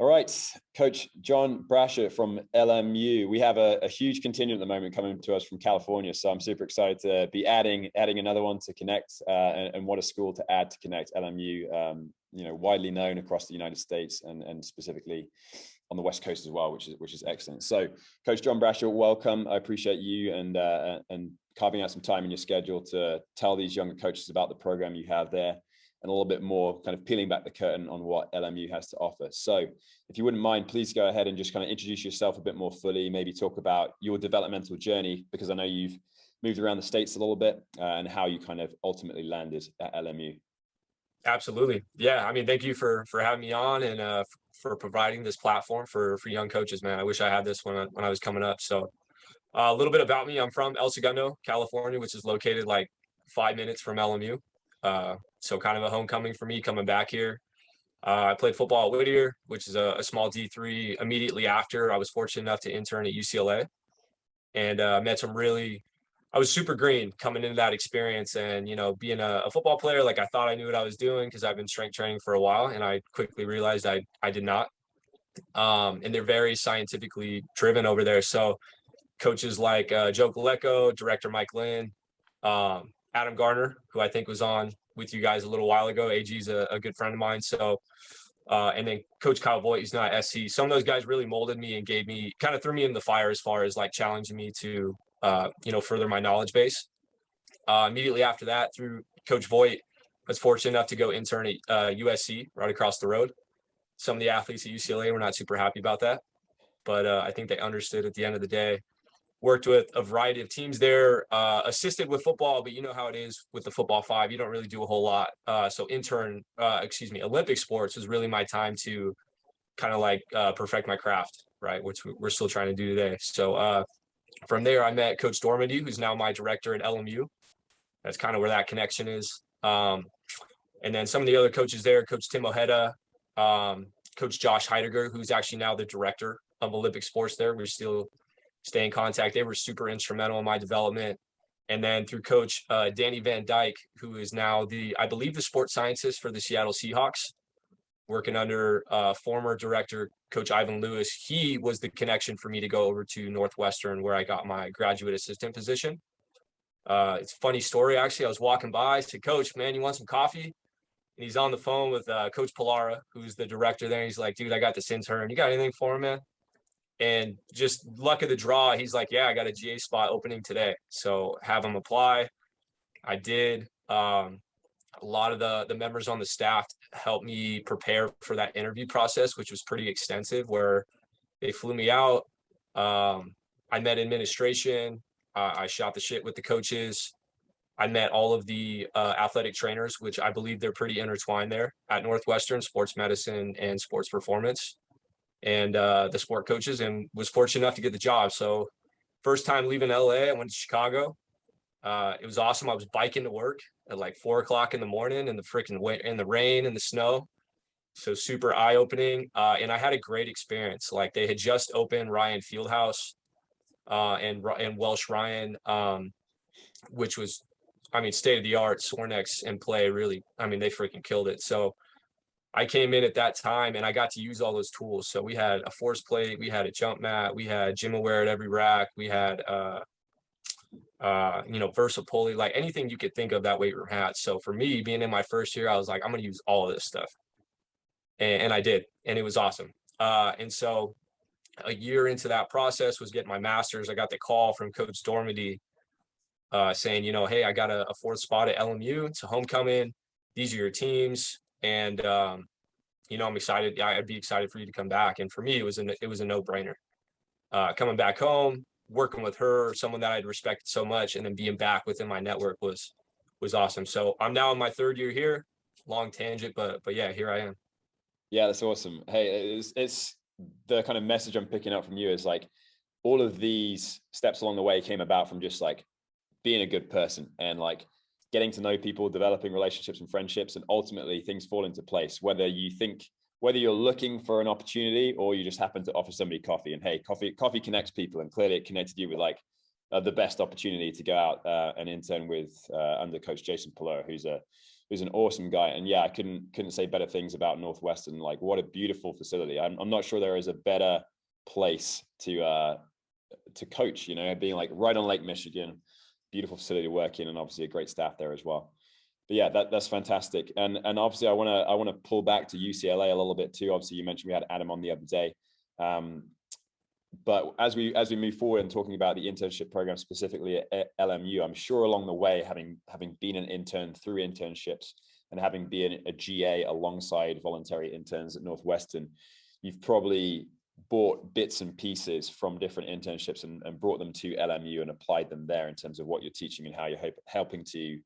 All right, Coach John Brasher from LMU. We have a huge contingent at the moment coming to us from California, so I'm super excited to be adding another one to connect, and what a school to add to connect. LMU, widely known across the United States and specifically on the West Coast as well, which is excellent. So, Coach John Brasher, welcome. I appreciate you and carving out some time in your schedule to tell these younger coaches about the program you have there, and a little bit more kind of peeling back the curtain on what LMU has to offer. So if you wouldn't mind, please go ahead and just kind of introduce yourself a bit more fully, maybe talk about your developmental journey, because I know you've moved around the States a little bit, and how you kind of ultimately landed at LMU. Absolutely. Yeah. I mean, thank you for having me on and for providing this platform for young coaches, man. I wish I had this when I was coming up. So a little bit about me. I'm from El Segundo, California, which is located like 5 minutes from LMU. So kind of a homecoming for me coming back here. I played football at Whittier, which is a small D3. Immediately after, I was fortunate enough to intern at UCLA, and I was super green coming into that experience. And, being a football player, like I thought I knew what I was doing because I've been strength training for a while, and I quickly realized I did not. And they're very scientifically driven over there. So coaches like Joe Galecko, director Mike Lynn, Adam Garner, who I think was on with you guys a little while ago. AG's a good friend of mine. So, and then Coach Kyle Voigt, he's not SC. Some of those guys really molded me and kind of threw me in the fire as far as like challenging me to, further my knowledge base. Immediately after that, through Coach Voigt, I was fortunate enough to go intern at USC right across the road. Some of the athletes at UCLA were not super happy about that, but I think they understood at the end of the day. Worked with a variety of teams there, assisted with football, but you know how it is with the football five, you don't really do a whole lot. So Olympic sports was really my time to kind of like perfect my craft, right? Which we're still trying to do today. So from there, I met Coach Dormady, who's now my director at LMU. That's kind of where that connection is. And then some of the other coaches there, Coach Tim Ojeda, Coach Josh Heidegger, who's actually now the director of Olympic sports there. We're still stay in contact. They were super instrumental in my development. And then through Coach Danny Van Dyke, who is now I believe the sports scientist for the Seattle Seahawks, working under former director, Coach Ivan Lewis. He was the connection for me to go over to Northwestern, where I got my graduate assistant position. It's a funny story, actually. I was walking by, I said, "Coach, man, you want some coffee?" And he's on the phone with Coach Pilara, who's the director there. He's like, "Dude, I got this intern. You got anything for him, man?" And just luck of the draw, he's like, "Yeah, I got a GA spot opening today. So have him apply." I did. A lot of the members on the staff helped me prepare for that interview process, which was pretty extensive, where they flew me out. I met administration. I shot the shit with the coaches. I met all of the athletic trainers, which I believe they're pretty intertwined there at Northwestern, sports medicine and sports performance, and the sport coaches, and was fortunate enough to get the job. So first time leaving LA, I went to Chicago. It was awesome. I was biking to work at like 4:00 in the morning in the rain and the snow. So super eye-opening. And I had a great experience. Like they had just opened Ryan Fieldhouse and Welsh Ryan, which was, state of the art. Sornex and play really, they freaking killed it. So I came in at that time and I got to use all those tools. So we had a force plate, we had a jump mat, we had gym aware at every rack, we had Versa pulley, like anything you could think of that weight room had. So for me, being in my first year, I was like, I'm gonna use all of this stuff. And I did, and it was awesome. And so a year into that process was getting my master's. I got the call from Coach Dormady saying, "Hey, I got a fourth spot at LMU. It's a homecoming. These are your teams. And, I'm excited. Yeah, I'd be excited for you to come back." And for me, it was a no-brainer. Coming back home, working with her, someone that I'd respected so much, and then being back within my network was awesome. So I'm now in my third year here. Long tangent, but yeah, here I am. Yeah, that's awesome. Hey, it's the kind of message I'm picking up from you is like all of these steps along the way came about from just like being a good person and like getting to know people, developing relationships and friendships, and ultimately things fall into place. Whether you're looking for an opportunity or you just happen to offer somebody coffee, and hey, coffee connects people, and clearly it connected you with like the best opportunity to go out and intern with under Coach Jason Pilara, who's a who's an awesome guy. And yeah, I couldn't say better things about Northwestern. Like, what a beautiful facility. I'm not sure there is a better place to coach, you know, being like right on Lake Michigan, beautiful facility to work in, and obviously a great staff there as well. But yeah, that's fantastic. And obviously I want to pull back to UCLA a little bit too. Obviously you mentioned we had Adam on the other day. But as we move forward and talking about the internship program specifically at LMU, I'm sure along the way, having been an intern through internships and having been a GA alongside voluntary interns at Northwestern, you've probably bought bits and pieces from different internships and brought them to LMU and applied them there in terms of what you're teaching and how you're helping to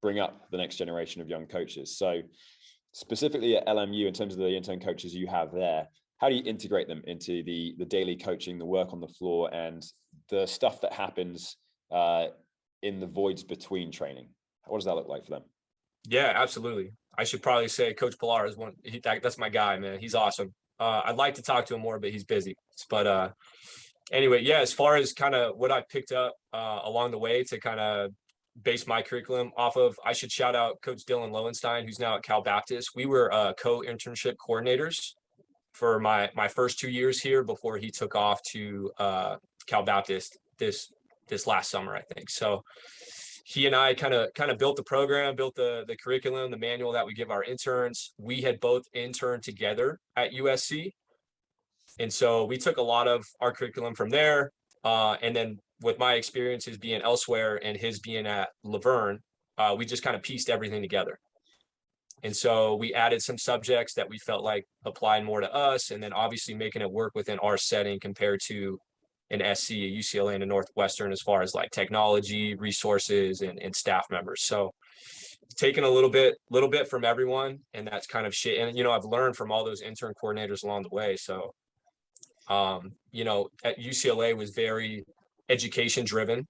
bring up the next generation of young coaches. So specifically at LMU, in terms of the intern coaches you have there, how do you integrate them into the daily coaching, the work on the floor, and the stuff that happens in the voids between training? What does that look like for them? Yeah, absolutely. I should probably say Coach Pilar is that's my guy, man. He's awesome. I'd like to talk to him more, but he's busy. But anyway, yeah, as far as kind of what I picked up along the way to kind of base my curriculum off of, I should shout out Coach Dylan Lowenstein, who's now at Cal Baptist. We were co-internship coordinators for my first 2 years here before he took off to Cal Baptist this last summer, I think. So he and I kind of built the program, built the curriculum, the manual that we give our interns. We had both interned together at USC. And so we took a lot of our curriculum from there. And then with my experiences being elsewhere and his being at Laverne, we just kind of pieced everything together. And so we added some subjects that we felt like applied more to us, and then obviously making it work within our setting compared to an SC, a UCLA, and a Northwestern as far as like technology, resources, and staff members. So taking a little bit from everyone, and that's kind of shit. And, you know, I've learned from all those intern coordinators along the way. So, you know, at UCLA was very education driven.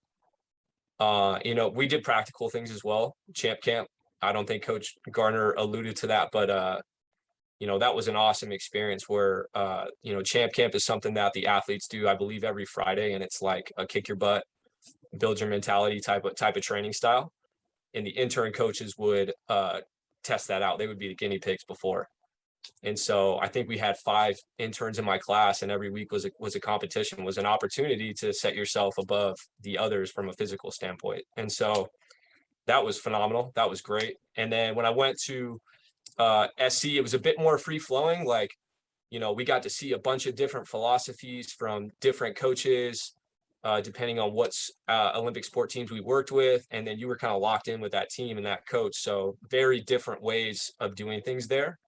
You know, we did practical things as well. Champ Camp. I don't think Coach Garner alluded to that, but you know, that was an awesome experience where you know, Champ Camp is something that the athletes do, I believe, every Friday, and it's like a kick your butt, build your mentality type of training style. And the intern coaches would test that out. They would be the guinea pigs before. And so I think we had 5 interns in my class, and every week was a competition, was an opportunity to set yourself above the others from a physical standpoint. And so that was phenomenal. That was great. And then when I went to SC, it was a bit more free flowing. Like, you know, we got to see a bunch of different philosophies from different coaches, depending on what Olympic sport teams we worked with. And then you were kind of locked in with that team and that coach. So very different ways of doing things there.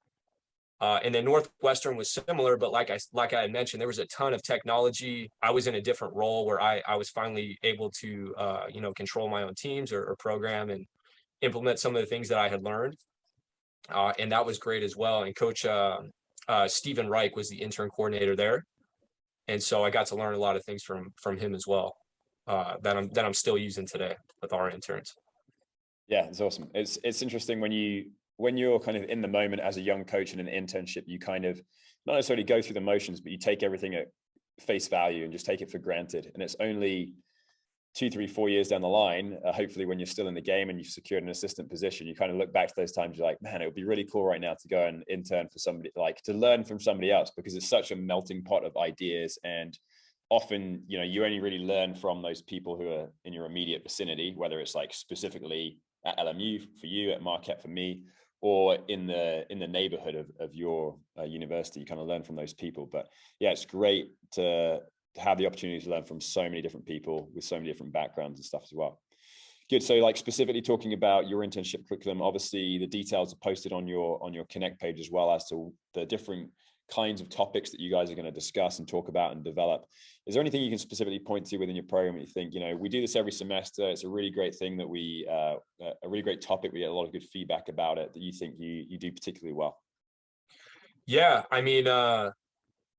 And then Northwestern was similar, but like I had mentioned, there was a ton of technology. I was in a different role where I was finally able to, you know, control my own teams or program and implement some of the things that I had learned. And that was great as well. And Coach Stephen Reich was the intern coordinator there. And so I got to learn a lot of things from him as well, that I'm still using today with our interns. Yeah, it's awesome. It's interesting when you're kind of in the moment as a young coach in an internship, you kind of not necessarily go through the motions, but you take everything at face value and just take it for granted. And it's only 2, 3, 4 years down the line, hopefully when you're still in the game and you've secured an assistant position, you kind of look back to those times, you're like, man, it would be really cool right now to go and intern for somebody, like to learn from somebody else, because it's such a melting pot of ideas. And often, you know, you only really learn from those people who are in your immediate vicinity, whether it's like specifically at LMU for you, at Marquette for me, or in the neighborhood of your university. You kind of learn from those people. But yeah, it's great to have the opportunity to learn from so many different people with so many different backgrounds and stuff as well. Good. So like specifically talking about your internship curriculum, obviously the details are posted on your Connect page as well as to the different kinds of topics that you guys are going to discuss and talk about and develop. Is there anything you can specifically point to within your program that you think, you know, we do this every semester, it's a really great thing that a really great topic, we get a lot of good feedback about it, that you think you do particularly well? Yeah, I mean,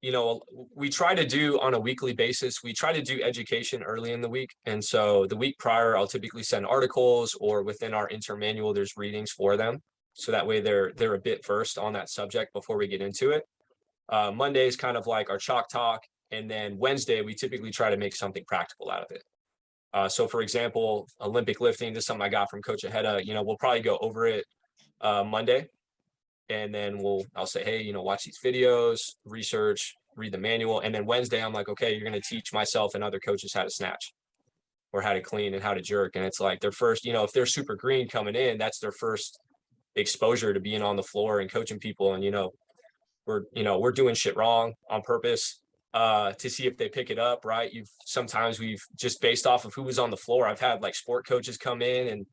you know, we try to do on a weekly basis, we try to do education early in the week. And so the week prior, I'll typically send articles, or within our intern manual, there's readings for them. So that way they're a bit versed on that subject before we get into it. Monday is kind of like our chalk talk. And then Wednesday, we typically try to make something practical out of it. So for example, Olympic lifting, this is something I got from Coach Aheda. You know, we'll probably go over it Monday. And then I'll say, hey, you know, watch these videos, research, read the manual. And then Wednesday, I'm like, okay, you're going to teach myself and other coaches how to snatch or how to clean and how to jerk. And it's like their first, you know, if they're super green coming in, that's their first exposure to being on the floor and coaching people. And, we're doing shit wrong on purpose to see if they pick it up. Right. Sometimes we've just based off of who was on the floor. I've had like sport coaches come in and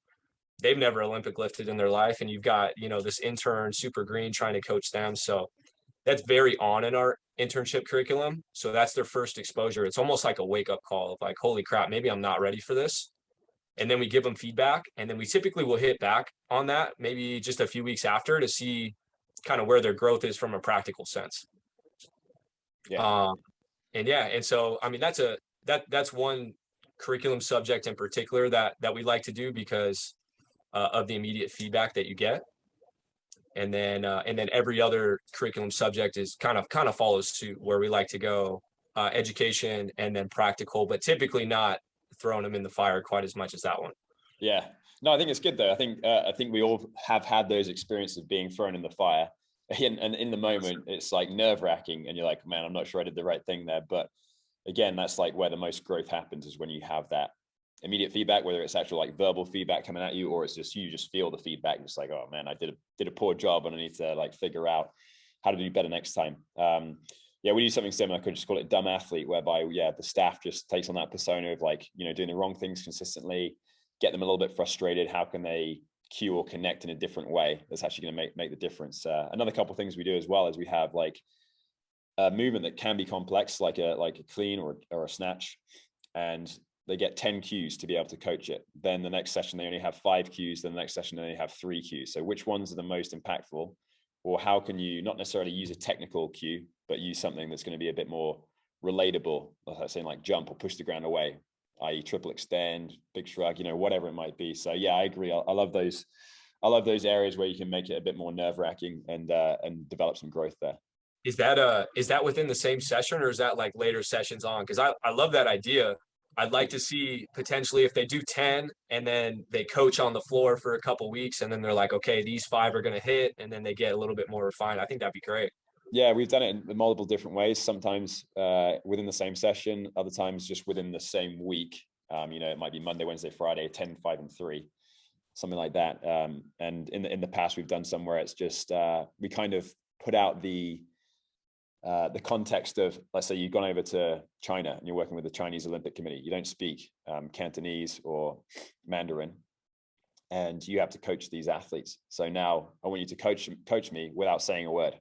they've never Olympic lifted in their life. And you've got, this intern super green trying to coach them. So that's very on in our internship curriculum. So that's their first exposure. It's almost like a wake up call of like, holy crap, maybe I'm not ready for this. And then we give them feedback. And then we typically will hit back on that maybe just a few weeks after to see kind of where their growth is from a practical sense. Yeah. And so, I mean, that's one curriculum subject in particular that we like to do because of the immediate feedback that you get. And then every other curriculum subject is kind of follows suit, where we like to go education and then practical, but typically not throwing them in the fire quite as much as that one. Yeah. No, I think it's good though. I think we all have had those experiences of being thrown in the fire. And in the moment, it's like nerve-wracking and you're like, man, I'm not sure I did the right thing there. But again, that's like where the most growth happens, is when you have that immediate feedback, whether it's actual like verbal feedback coming at you, or it's just you just feel the feedback, just like, oh man, I did a poor job and I need to like figure out how to do better next time. Yeah, we do something similar. I could just call it dumb athlete, whereby the staff just takes on that persona of like, doing the wrong things consistently, get them a little bit frustrated. How can they cue or connect in a different way that's actually going to make the difference? Another couple of things we do as well is we have like a movement that can be complex, like a clean or a snatch, and they get 10 cues to be able to coach it. Then the next session, they only have 5 cues. Then the next session, they only have 3 cues. So which ones are the most impactful? Or how can you not necessarily use a technical cue, but use something that's going to be a bit more relatable, like saying like jump or push the ground away, i.e. triple extend, big shrug, whatever it might be. So yeah, I agree. I love those. I love those areas where you can make it a bit more nerve-wracking and develop some growth there. Is that within the same session, or is that like later sessions on? Because I love that idea. I'd like to see potentially if they do 10 and then they coach on the floor for a couple weeks and then they're like, okay, these 5 are going to hit, and then they get a little bit more refined. I think that'd be great. Yeah, we've done it in multiple different ways. Sometimes within the same session, other times just within the same week. It might be Monday, Wednesday, Friday, 10, 5, and 3, something like that. And in the past, we've done some where it's just we kind of put out the context of, let's say you've gone over to China and you're working with the Chinese Olympic Committee. You don't speak Cantonese or Mandarin, and you have to coach these athletes. So now I want you to coach me without saying a word,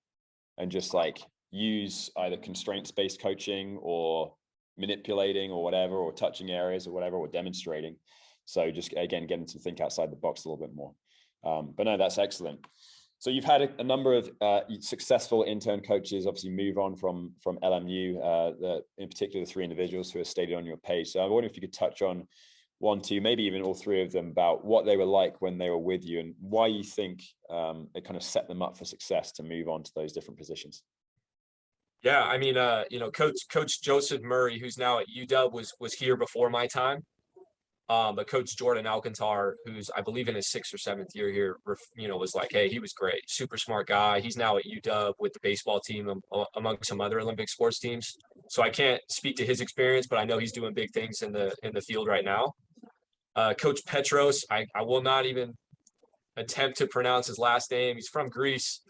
and just like use either constraints-based coaching or manipulating or whatever, or touching areas or whatever, or demonstrating. So just, again, getting to think outside the box a little bit more. But no, that's excellent. So you've had a number of successful intern coaches obviously move on from LMU, in particular the 3 individuals who are stated on your page. So I wonder if you could touch on 1, 2, maybe even all 3 of them, about what they were like when they were with you and why you think it kind of set them up for success to move on to those different positions. Yeah, I mean, Coach Joseph Murray, who's now at UW, was here before my time. But Coach Jordan Alcantar, who's I believe in his 6th or 7th year here, was like, hey, he was great, super smart guy. He's now at UW with the baseball team, among some other Olympic sports teams. So I can't speak to his experience, but I know he's doing big things in the field right now. Coach Petros, I will not even attempt to pronounce his last name. He's from Greece.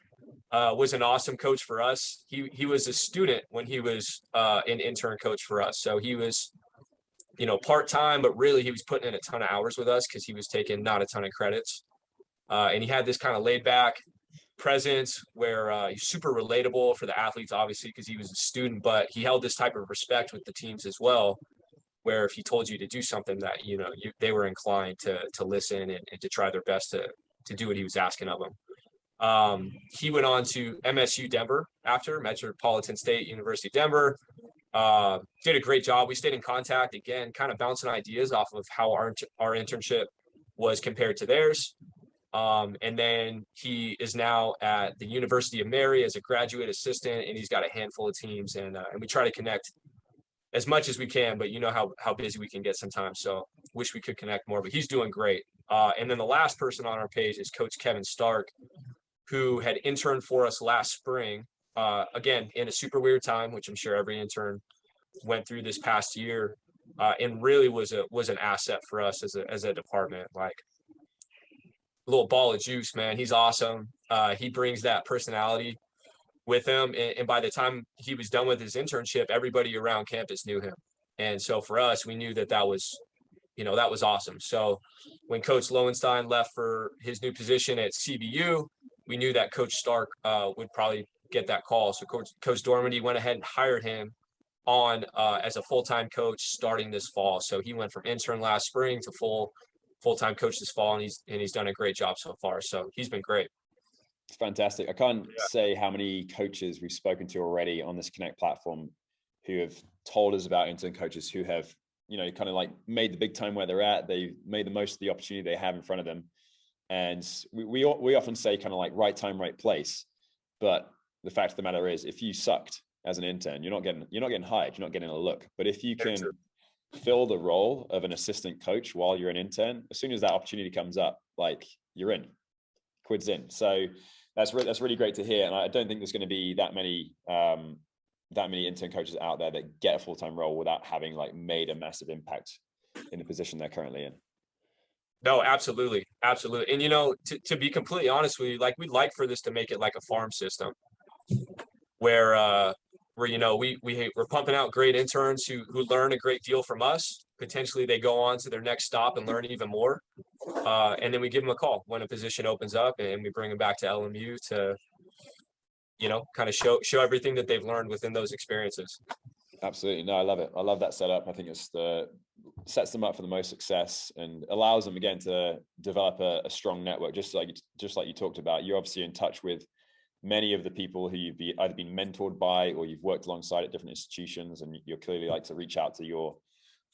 Was an awesome coach for us. He was a student when he was an intern coach for us. So he was, part-time, but really he was putting in a ton of hours with us because he was taking not a ton of credits. And he had this kind of laid back presence where he's super relatable for the athletes, obviously, because he was a student, but he held this type of respect with the teams as well, where if he told you to do something that, they were inclined to listen and to try their best to do what he was asking of them. He went on to MSU Denver after, Metropolitan State University Denver. Did a great job. We stayed in contact, again, kind of bouncing ideas off of how our internship was compared to theirs. And then he is now at the University of Mary as a graduate assistant, and he's got a handful of teams, and we try to connect as much as we can, but how busy we can get sometimes. So wish we could connect more, but he's doing great. And then the last person on our page is Coach Kevin Stark, who had interned for us last spring. Again, in a super weird time, which I'm sure every intern went through this past year, and really was an asset for us as a department. Like, a little ball of juice, man. He's awesome. He brings that personality with him, and by the time he was done with his internship, everybody around campus knew him. And so for us, we knew that was, that was awesome. So when Coach Lowenstein left for his new position at CBU, we knew that Coach Stark would probably get that call. So Coach Dormady went ahead and hired him on as a full-time coach starting this fall. So he went from intern last spring to full-time coach this fall, and he's done a great job so far. So he's been great. It's fantastic. I can't say how many coaches we've spoken to already on this Connect platform who have told us about intern coaches who have, kind of like made the big time where they're at. They made the most of the opportunity they have in front of them. And we often say kind of like right time, right place. But the fact of the matter is, if you sucked as an intern, you're not getting hired. You're not getting a look. But if you can fill the role of an assistant coach while you're an intern, as soon as that opportunity comes up, like, you're in, quid's in. So that's really great to hear. And I don't think there's going to be that many intern coaches out there that get a full-time role without having like made a massive impact in the position they're currently in. No, absolutely. Absolutely. And, to be completely honest with you, like, we'd like for this to make it like a farm system where we're pumping out great interns who learn a great deal from us. Potentially they go on to their next stop and learn even more. And then we give them a call when a position opens up, and we bring them back to LMU to, kind of show everything that they've learned within those experiences. Absolutely. No, I love it. I love that setup. I think sets them up for the most success and allows them again to develop a strong network. Just like you talked about, you're obviously in touch with many of the people who you've either been mentored by or you've worked alongside at different institutions, and you're clearly like to reach out to your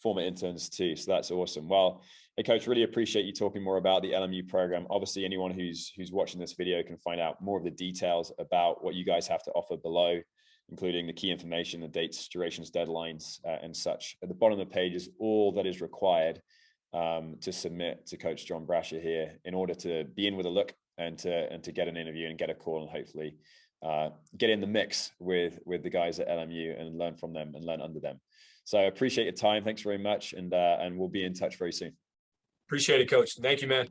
former interns too. So that's awesome. Well, hey Coach, really appreciate you talking more about the LMU program. Obviously, anyone who's watching this video can find out more of the details about what you guys have to offer below, including the key information, the dates, durations, deadlines, and such. At the bottom of the page is all that is required to submit to Coach John Brasher here in order to be in with a look and to get an interview and get a call, and hopefully get in the mix with the guys at LMU and learn from them and learn under them. So I appreciate your time. Thanks very much. And we'll be in touch very soon. Appreciate it, Coach. Thank you, man.